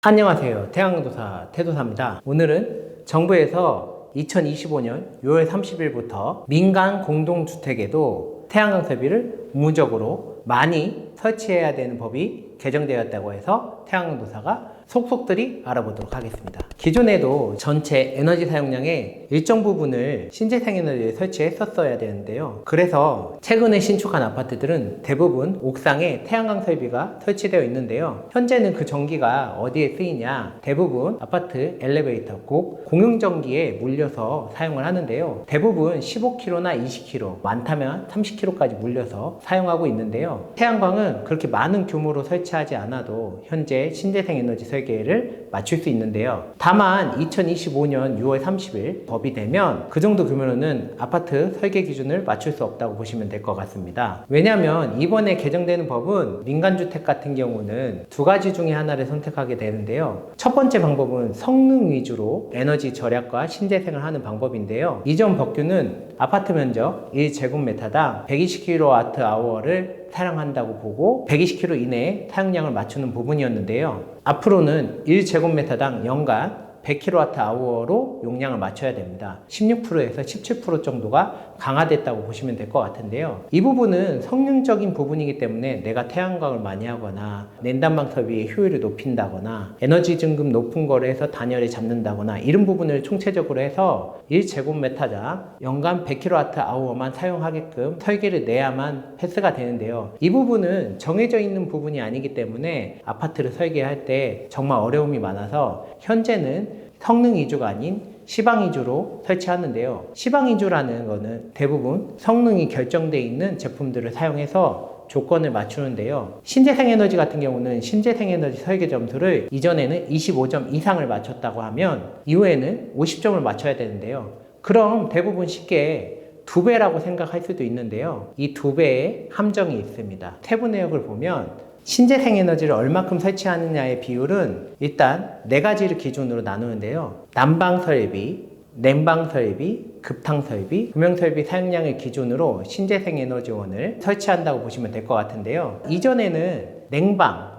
안녕하세요. 태양도사 태도사입니다. 오늘은 정부에서 2025년 6월 30일부터 민간 공동주택에도 태양광 설비를 의무적으로 많이 설치해야 되는 법이 개정되었다고 해서 태양광도사가 속속들이 알아보도록 하겠습니다. 기존에도 전체 에너지 사용량의 일정 부분을 신재생에너지에 설치했었어야 되는데요. 그래서 최근에 신축한 아파트들은 대부분 옥상에 태양광 설비가 설치되어 있는데요. 현재는 그 전기가 어디에 쓰이냐? 대부분 아파트 엘리베이터 꼭 공용전기에 물려서 사용을 하는데요. 대부분 15kg나 20kg, 많다면 30kg까지 물려서 사용하고 있는데요. 태양광은 그렇게 많은 규모로 설치하지 않아도 현재 신재생에너지 설계를 맞출 수 있는데요. 다만 2025년 6월 30일 법이 되면 그 정도 규모로는 아파트 설계 기준을 맞출 수 없다고 보시면 될 것 같습니다. 왜냐하면 이번에 개정되는 법은 민간주택 같은 경우는 두 가지 중에 하나를 선택하게 되는데요. 첫 번째 방법은 성능 위주로 에너지 절약과 신재생을 하는 방법인데요. 이전 법규는 아파트 면적 1제곱미터당 120kWh를 사용한다고 보고 120kW 이내에 사용량을 맞추는 부분이었는데요. 앞으로는 1제곱미터당 연간 100kWh로 용량을 맞춰야 됩니다. 16%에서 17% 정도가 강화됐다고 보시면 될 것 같은데요. 이 부분은 성능적인 부분이기 때문에 내가 태양광을 많이 하거나 냉난방 설비의 효율을 높인다거나 에너지 증금 높은 거를 해서 단열에 잡는다거나 이런 부분을 총체적으로 해서 1제곱미터당 연간 100kWh만 사용하게끔 설계를 내야만 패스가 되는데요. 이 부분은 정해져 있는 부분이 아니기 때문에 아파트를 설계할 때 정말 어려움이 많아서 현재는 성능 위주가 아닌 시방 위주로 설치하는데요. 시방 위주라는 거는 대부분 성능이 결정되어 있는 제품들을 사용해서 조건을 맞추는데요. 신재생에너지 같은 경우는 신재생에너지 설계 점수를 이전에는 25점 이상을 맞췄다고 하면 이후에는 50점을 맞춰야 되는데요. 그럼 대부분 쉽게 2배라고 생각할 수도 있는데요. 이 2배의 함정이 있습니다. 세부 내역을 보면 신재생에너지를 얼마큼 설치하느냐의 비율은 일단 4가지를 기준으로 나누는데요. 난방설비, 냉방설비, 급탕설비, 조명설비 사용량을 기준으로 신재생에너지원을 설치한다고 보시면 될 것 같은데요. 이전에는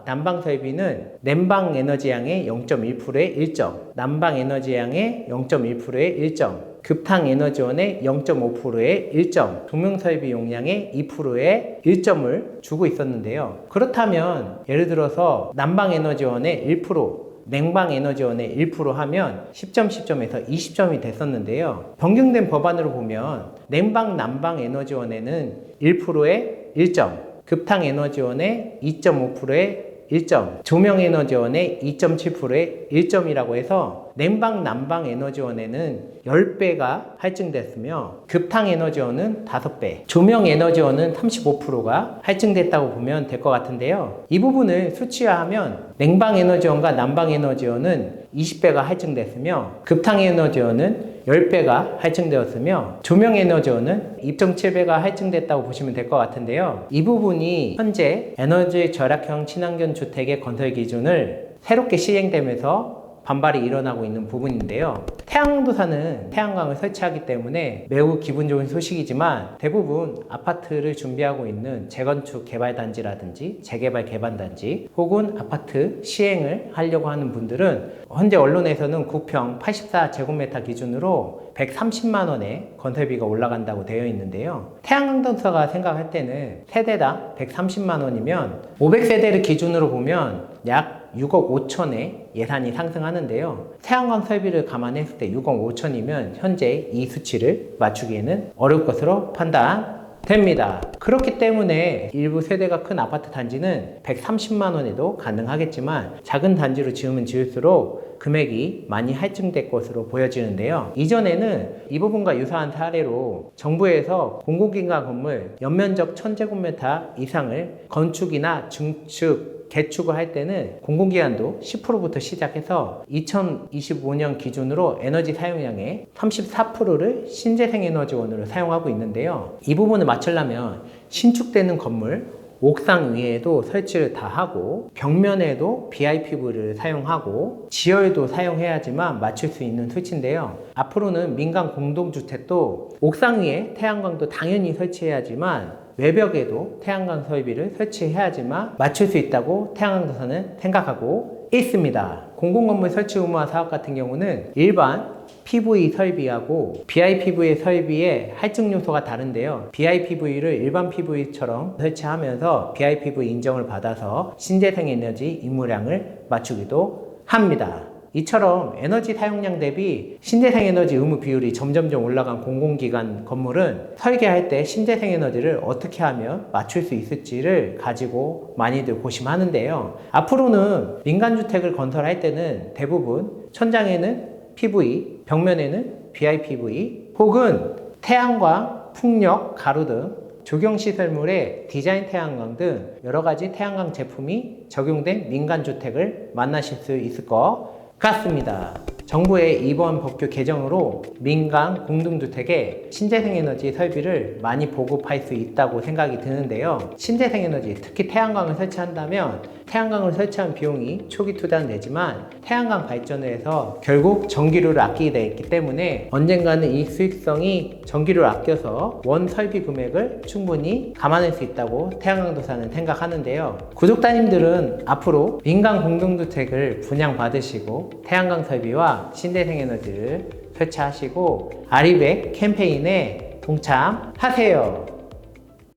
난방설비는 냉방에너지양의 0.1%의 1점, 난방에너지양의 0.1%의 1점, 급탕에너지원의 0.5%의 1점, 조명설비 용량의 2%의 1점을 주고 있었는데요. 그렇다면 예를 들어서 난방에너지원의 1%, 냉방에너지원의 1% 하면 10점, 10점에서 20점이 됐었는데요. 변경된 법안으로 보면 냉방, 난방에너지원에는 1%의 1점, 급탕에너지원의 2.5%의 1점, 조명에너지원의 2.7%의 1점이라고 해서 냉방, 난방 에너지원에는 10배가 할증됐으며 급탕에너지원은 5배, 조명에너지원은 35%가 할증됐다고 보면 될 것 같은데요. 이 부분을 수치화하면 냉방에너지원과 난방에너지원은 20배가 할증됐으며 급탕에너지원은 10배가 할증되었으며 조명에너지원은 2.7배가 할증됐다고 보시면 될 것 같은데요. 이 부분이 현재 에너지 절약형 친환경 주택의 건설 기준을 새롭게 시행되면서 반발이 일어나고 있는 부분인데요. 태양도사는 태양광을 설치하기 때문에 매우 기분 좋은 소식이지만 대부분 아파트를 준비하고 있는 재건축 개발단지라든지 재개발 개발단지 혹은 아파트 시행을 하려고 하는 분들은 현재 언론에서는 9평 84제곱미터 기준으로 130만원의 건설비가 올라간다고 되어 있는데요. 태양광도사가 생각할 때는 세대당 130만원이면 500세대를 기준으로 보면 약 6억 5천의 예산이 상승하는데요. 태양광 설비를 감안했을 때 6억 5천이면 현재 이 수치를 맞추기에는 어려울 것으로 판단됩니다. 그렇기 때문에 일부 세대가 큰 아파트 단지는 130만 원에도 가능하겠지만 작은 단지로 지으면 지을수록 금액이 많이 할증될 것으로 보여지는데요. 이전에는 이 부분과 유사한 사례로 정부에서 공공기관 건물 연면적 1000제곱미터 이상을 건축이나 증축 개축을 할 때는 공공기관도 10%부터 시작해서 2025년 기준으로 에너지 사용량의 34%를 신재생에너지원으로 사용하고 있는데요. 이 부분을 맞추려면 신축되는 건물 옥상 위에도 설치를 다 하고 벽면에도 BIPV를 사용하고 지열도 사용해야지만 맞출 수 있는 수치인데요. 앞으로는 민간 공동주택도 옥상 위에 태양광도 당연히 설치해야지만 외벽에도 태양광 설비를 설치해야지만 맞출 수 있다고 태양광도사는 생각하고 있습니다. 공공건물 설치 의무화 사업 같은 경우는 일반 PV 설비하고 BIPV 설비의 할증 요소가 다른데요. BIPV를 일반 PV처럼 설치하면서 BIPV 인정을 받아서 신재생 에너지 임무량을 맞추기도 합니다. 이처럼 에너지 사용량 대비 신재생 에너지 의무 비율이 점점점 올라간 공공기관 건물은 설계할 때 신재생 에너지를 어떻게 하면 맞출 수 있을지를 가지고 많이들 고심하는데요. 앞으로는 민간주택을 건설할 때는 대부분 천장에는 PV, 벽면에는 BIPV 혹은 태양광, 풍력, 가로 등 조경시설물에 디자인 태양광 등 여러가지 태양광 제품이 적용된 민간주택을 만나실 수 있을 것 같습니다. 정부의 이번 법규 개정으로 민간 공동주택에 신재생에너지 설비를 많이 보급할 수 있다고 생각이 드는데요. 신재생에너지, 특히 태양광을 설치한다면 태양광을 설치한 비용이 초기 투자는 되지만 태양광 발전을 해서 결국 전기료를 아끼게 되어 있기 때문에 언젠가는 이 수익성이 전기료를 아껴서 원 설비 금액을 충분히 감안할 수 있다고 태양광도사는 생각하는데요. 구독자님들은 앞으로 민간 공동주택을 분양받으시고 태양광 설비와 신재생에너지를 설치하시고 아리백 캠페인에 동참하세요.